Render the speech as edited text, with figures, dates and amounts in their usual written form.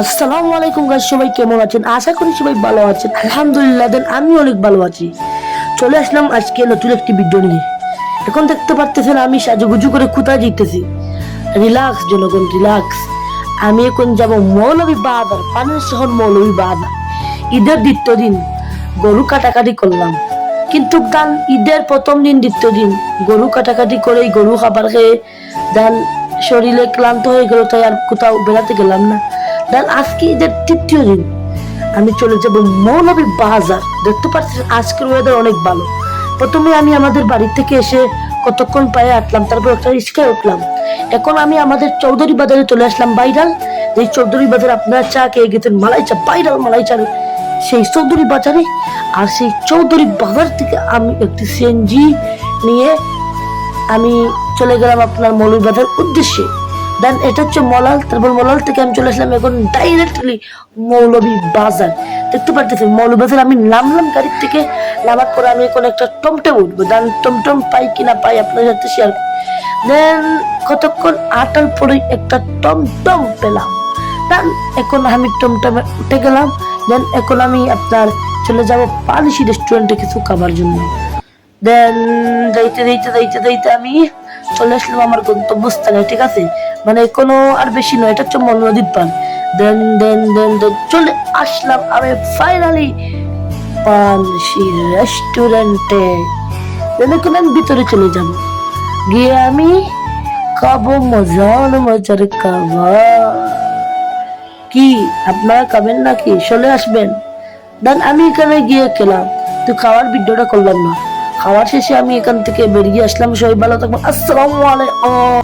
আসসালামু আলাইকুম গাইস, সবাই কেমন আছেন? আশা করি সবাই ভালো আছেন। আলহামদুলিল্লাহ, দেন আমি অনেক ভালো আছি। চলে আসলাম আজকে নতুন একটি ভিডিও নিয়ে। এখন দেখতে পারতেছেন আমি সাজুগুজু করে কোথায় যেতেছি। রিল্যাক্স জনগণ, রিল্যাক্স। আমি এখন যাব মৌলভী বাজার, পানের শহর মৌলভী বাজার। ঈদের দ্বিতীয় দিন গরু কাটাকাটি করলাম, কিন্তু গান ঈদের প্রথম দিন দ্বিতীয় দিন গরু কাটাকাটি করে গরু খাবার খেয়ে দেন শরীরে ক্লান্ত হয়ে গেল, তাই আর কোথাও বেড়াতে গেলাম না। দেন আজকে ঈদের তৃতীয় দিন আমি চলে যাব মৌলভী বাজার। দেখতে পাচ্ছেন আজকের ওয়েদার অনেক ভালো। প্রথমে আমি আমাদের বাড়ি থেকে এসে কতক্ষণ পায়ে হাঁটলাম, তারপর একটা রিক্সায় উঠলাম। এখন আমি আমাদের চৌধুরী বাজারে চলে আসলাম। ভাইরাল এই চৌধুরী বাজার, আপনারা চা খেয়ে গেছেন, মালাই চা, ভাইরাল মালাই চা, সেই চৌধুরী বাজারে। আর সেই চৌধুরী বাজার থেকে আমি একটি সিএনজি নিয়ে আমি চলে গেলাম আপনার মৌলভীবাজার উদ্দেশ্যে। দেন এটা হচ্ছে মলাল, তারপর মলাল থেকে আমি চলে আসলাম এখন ডাইরেক্টলি মৌলভী বাজার। দেখতে পারতেছেন মৌলভী বাজার আমি নামলাম গাড়ির থেকে। নামার পরে আমি এখন একটা টমটম উঠবো, দেন টমটম পাই কিনা পাই আপনার সাথে শেয়ার। দেন কতক্ষণ আটার পরে একটা টমটম পেলাম। দেন এখন আমি টমটমে উঠে গেলাম। দেন এখন আমি আপনার চলে যাব পালিশি রেস্টুরেন্টে কিছু খাবার জন্য। দেন যাইতে যাইতে যাইতে যাইতে আমি চলে আসলাম আমার গন্তব্যস্থানে। ঠিক আছে, মানে কোনো আর বেশি নয়, এটা হচ্ছে নদীর পান। দেন দেন দেন দেন চলে আসলাম আমি ফাইনালি পানসি রেস্টুরেন্টে। দেন এখন আমি ভিতরে চলে যাব, গিয়ে আমি খাবো মজার মজার খাবার। কি আপনারা খাবেন নাকি? চলে আসবেন। দেন আমি এখানে গিয়ে খেলাম, তো খাওয়ার ভিডিওটা করলাম না। খাওয়ার শেষে আমি এখান থেকে বেরিয়ে আসলাম। সবাই ভালো থাকবেন। আসসালামু আলাইকুম।